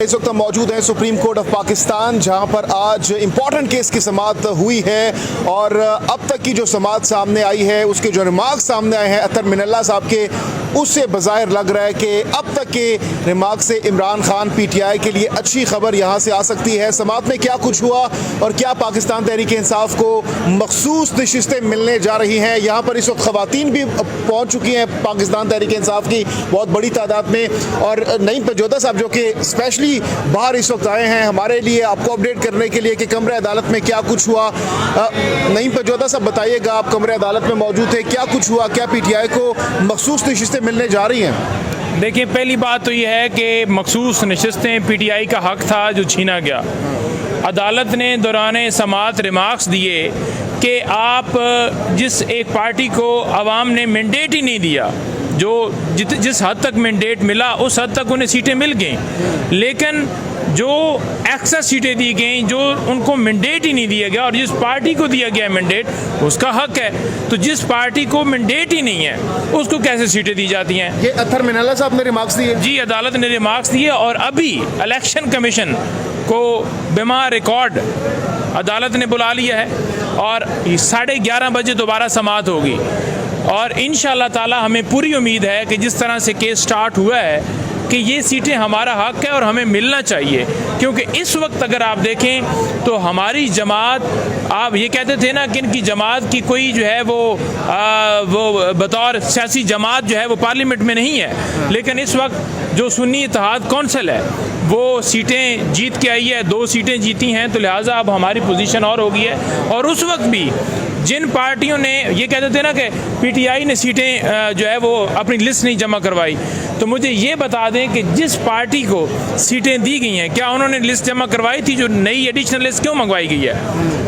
इस वक्त हम मौजूद हैं सुप्रीम कोर्ट ऑफ पाकिस्तान, जहां पर आज इंपॉर्टेंट केस की समाअत हुई है और अब तक की जो समाअत सामने आई है, उसके जो रिमार्क्स सामने आए हैं अतर मिनल्ला साहब के, उससे बज़ाहिर लग रहा है कि अब तक के रिमार्क से इमरान खान पीटीआई के लिए अच्छी खबर यहां से आ सकती है। समाअत में क्या कुछ हुआ और क्या पाकिस्तान तहरीक इंसाफ को मखसूस नशिस्तें मिलने जा रही हैं। यहाँ पर इस वक्त ख़वातीन भी पहुँच चुकी हैं पाकिस्तान तहरीक इंसाफ की बहुत बड़ी तादाद में, और नईम पजोदा साहब जो कि स्पेशली बाहर इस वक्त आए हैं हमारे लिए आपको अपडेट करने के लिए कि कमरे अदालत में क्या कुछ हुआ। नईम पजोदा साहब बताइएगा, आप कमरे अदालत में मौजूद थे, क्या कुछ हुआ, क्या पीटीआई को मखसूस नशिस्तें मिलने जा रही हैं? देखिए, पहली बात तो यह है कि मखसूस नशिस्तें पीटीआई का हक था जो छीना गया। अदालत ने दौरान समाअत रिमार्क्स दिए कि आप जिस एक पार्टी को अवाम ने मैंडेट ही नहीं दिया, जो जिस हद तक मैंडेट मिला उस हद तक उन्हें सीटें मिल गईं, लेकिन जो एक्सेस सीटें दी गई जो उनको मैंडेट ही नहीं दिया गया, और जिस पार्टी को दिया गया मैंडेट उसका हक है, तो जिस पार्टी को मैंडेट ही नहीं है उसको कैसे सीटें दी जाती हैं? ये अतर मिनल्ला साहब ने रिमार्क्स दिए? जी, अदालत ने रिमार्क्स दिए और अभी इलेक्शन कमीशन को बिमा रिकॉर्ड अदालत ने बुला लिया है और 11:30 बजे दोबारा समाअत होगी। और इंशाअल्लाह ताला हमें पूरी उम्मीद है कि जिस तरह से केस स्टार्ट हुआ है कि ये सीटें हमारा हक है और हमें मिलना चाहिए, क्योंकि इस वक्त अगर आप देखें तो हमारी जमात, आप ये कहते थे ना कि इनकी जमात की कोई जो है वो बतौर सियासी जमात जो है वो पार्लियामेंट में नहीं है, लेकिन इस वक्त जो सुन्नी इत्तेहाद कौंसिल है वो सीटें जीत के आई है, 2 सीटें जीती हैं, तो लिहाजा अब हमारी पोजीशन और हो गई है। और उस वक्त भी जिन पार्टियों ने ये कहते थे ना कि पीटीआई ने सीटें जो है वो अपनी लिस्ट नहीं जमा करवाई, तो मुझे ये बता दें कि जिस पार्टी को सीटें दी गई हैं क्या उन्होंने लिस्ट जमा करवाई थी? जो नई एडिशनल लिस्ट क्यों मंगवाई गई है?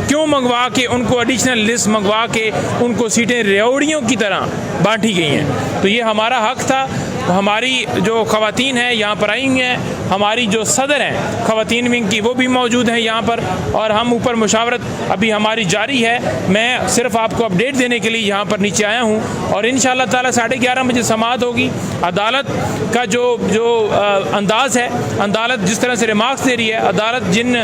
क्यों मंगवा के उनको एडिशनल लिस्ट मंगवा के उनको सीटें रेवड़ियों की तरह बांटी गई हैं? तो ये हमारा हक था। हमारी जो ख़वातीन हैं यहाँ पर आई हैं, हमारी जो सदर हैं ख़वातीन विंग की वो भी मौजूद हैं यहाँ पर, और हम ऊपर मुशावरत अभी हमारी जारी है। मैं सिर्फ आपको अपडेट देने के लिए यहाँ पर नीचे आया हूँ और इंशाअल्लाह ताला 11:30 बजे समाअत होगी। अदालत का जो अंदाज़ है, अदालत जिस तरह से रिमार्क्स दे रही है, अदालत जिन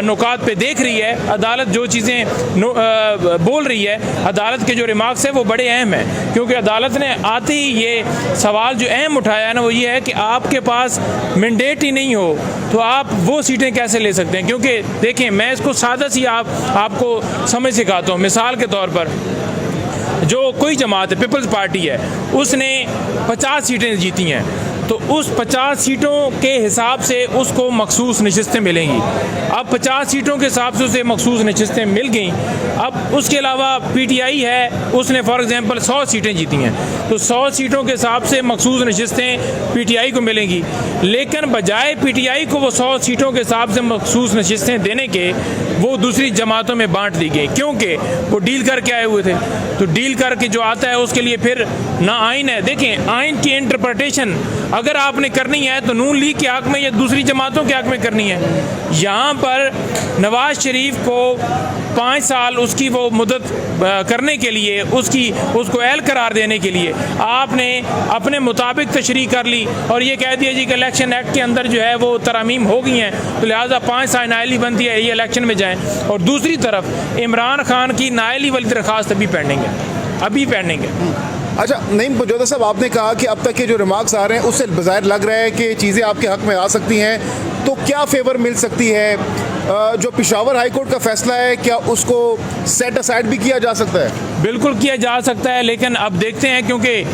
नुकात पे देख रही है, अदालत जो चीज़ें बोल रही है, अदालत के जो रिमार्क्स है वो बड़े अहम हैं, क्योंकि अदालत ने आते ही ये सवाल जो अहम उठाया है ना, वो ये है कि आपके पास मैंडेट ही नहीं हो तो आप वो सीटें कैसे ले सकते हैं? क्योंकि देखें, मैं इसको सादा सी आपको समझ सिखाता हूँ। मिसाल के तौर पर जो कोई जमात है, पीपल्स पार्टी है, उसने 50 सीटें जीती हैं, तो उस 50 सीटों के हिसाब से उसको मखसूस नशिस्तें मिलेंगी। अब 50 सीटों के हिसाब से उसे मखसूस नशिस्तें मिल गई। अब उसके अलावा पीटीआई है, उसने फॉर एग्जांपल 100 सीटें जीती हैं, तो 100 सीटों के हिसाब से मखसूस नशिस्तें पीटीआई को मिलेंगी, लेकिन बजाय पीटीआई को वो 100 सीटों के हिसाब से मखसूस नशिस्तें देने के, वो दूसरी जमातों में बांट दी गई, क्योंकि वो डील करके आए हुए थे। तो डील करके जो आता है उसके लिए फिर ना आइन है। देखें, आइन की इंटरप्रिटेशन अगर आपने करनी है तो नून लीग के हक में या दूसरी जमातों के हक में करनी है। यहाँ पर नवाज शरीफ को 5 साल उसकी वो मुद्दत करने के लिए, उसको अहल करार देने के लिए आपने अपने मुताबिक तशरीह कर ली और ये कह दिया जी कि इलेक्शन एक्ट के अंदर जो है वो तरामीम हो गई हैं, तो लिहाजा 5 साल नाअहली बनती है, ये इलेक्शन में जाएँ। और दूसरी तरफ इमरान खान की नाअहली वाली दरख्वास्त अभी पेंडिंग है। अच्छा, नईम पजोदा साहब, आपने कहा कि अब तक के जो रिमार्क्स आ रहे हैं उससे बज़ाहिर लग रहा है कि चीज़ें आपके हक में आ सकती हैं, तो क्या फेवर मिल सकती है? जो पेशावर हाई कोर्ट का फैसला है, क्या उसको सेट असाइड भी किया जा सकता है? बिल्कुल किया जा सकता है, लेकिन अब देखते हैं, क्योंकि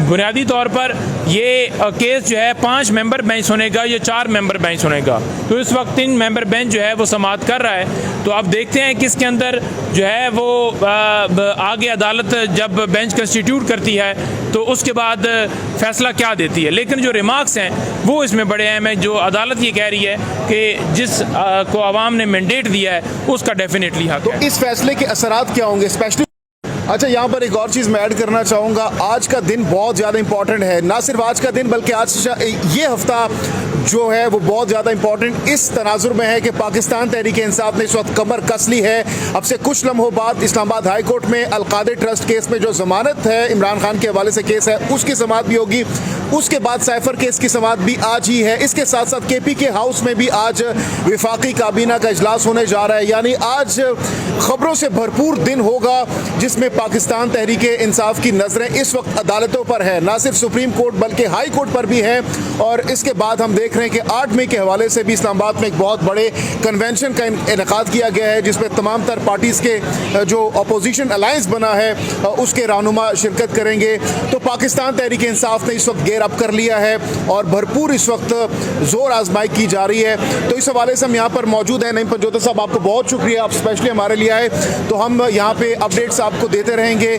बुनियादी तौर पर ये केस जो है 5 मेंबर बेंच सुनेगा या 4 मेंबर बेंच सुनेगा, तो इस वक्त 3 मेंबर बेंच जो है वो समाअत कर रहा है। तो अब देखते हैं किसके अंदर जो है वो आगे अदालत जब बेंच कंस्टिट्यूट करती है तो उसके बाद फैसला क्या देती है। लेकिन जो रिमार्क्स हैं वो इसमें बड़े अहम हैं। जो अदालत ये कह रही है कि जिस को आवाम ने मैंडेट दिया है उसका डेफिनेटली हक है। तो इस फैसले के असरात क्या होंगे स्पेशली? अच्छा, यहाँ पर एक और चीज़ मैं ऐड करना चाहूँगा। आज का दिन बहुत ज़्यादा इंपॉर्टेंट है, ना सिर्फ आज का दिन बल्कि आज ये हफ्ता जो है वो बहुत ज़्यादा इंपॉर्टेंट इस तनाजुर में है कि पाकिस्तान तहरीक इंसाफ ने इस वक्त कमर कस ली है। अब से कुछ लम्हों बाद इस्लामाबाद हाई कोर्ट में अलकादे ट्रस्ट केस में जो जमानत है इमरान खान के हवाले से केस है उसकी समाअत भी होगी। उसके बाद साइफर केस की समाअत भी आज ही है। इसके साथ साथ KPK हाउस में भी आज विफाकी काबीना का इजलास होने जा रहा है। यानी आज खबरों से भरपूर दिन होगा जिसमें पाकिस्तान तहरीक इंसाफ की नज़रें इस वक्त अदालतों पर है, ना सिर्फ सुप्रीम कोर्ट बल्कि हाई कोर्ट पर भी है। और इसके बाद हम देख रहे हैं कि 8 मई के हवाले से भी इस्लामाबाद में एक बहुत बड़े कन्वेंशन का इनेकाद किया गया है जिसमें तमाम तर पार्टीज़ के जो अपोजिशन अलायंस बना है उसके रहनुमा शिरकत करेंगे। तो पाकिस्तान तहरीक इंसाफ ने इस वक्त गेयर अप कर लिया है और भरपूर इस वक्त जोर आजमाई की जा रही है। तो इस हवाले से हम यहाँ पर मौजूद हैं। नईम पंजोता साहब, आपको बहुत शुक्रिया, आप स्पेशली हमारे लिए आए। तो हम यहाँ पे अपडेट्स आपको देते रहेंगे।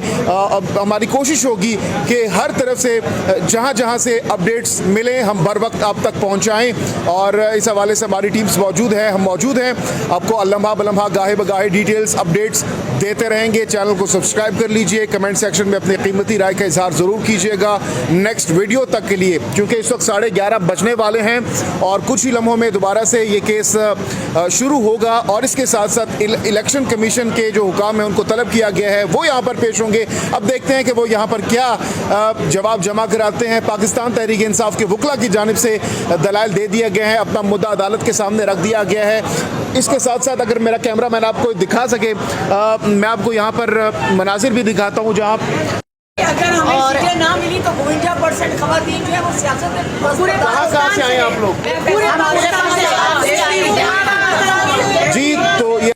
हमारी कोशिश होगी कि हर तरफ से जहाँ जहाँ से अपडेट्स मिले हम बर वक्त आप तक पहुँचाएँ। और इस हवाले से हमारी टीम्स मौजूद है, हम मौजूद हैं, आपको अलम्हा बलम्हा गाहे बगाहे डिटेल्स अपडेट्स देते रहेंगे। चैनल को सब्सक्राइब कर लीजिए, कमेंट सेक्शन में अपनी कीमती राय का इजहार ज़रूर कीजिएगा नेक्स्ट वीडियो तक के लिए, क्योंकि इस वक्त 11:30 बजने वाले हैं और कुछ ही लम्हों में दोबारा से ये केस शुरू होगा। और इसके साथ साथ इलेक्शन कमीशन के जो हुकाम है उनको तलब किया गया है वो यहाँ पर पेश होंगे। अब देखते हैं कि वो यहाँ पर क्या जवाब जमा कराते हैं। पाकिस्तान तहरीक इंसाफ के वकला की जानिब से दलाइल दे दिया गया है, अपना मुद्दा अदालत के सामने रख दिया गया है। इसके साथ साथ अगर मेरा कैमरा मैन आपको दिखा सके, मैं आपको यहाँ पर मनाजिर भी दिखाता हूँ जहाँ अगर हमें सीटें ना मिली तो 52% खवातीन जो है वो सियासत में पूरे कहाँ से आए आप लोग? पूरे पाकिस्तान से जी, तो ये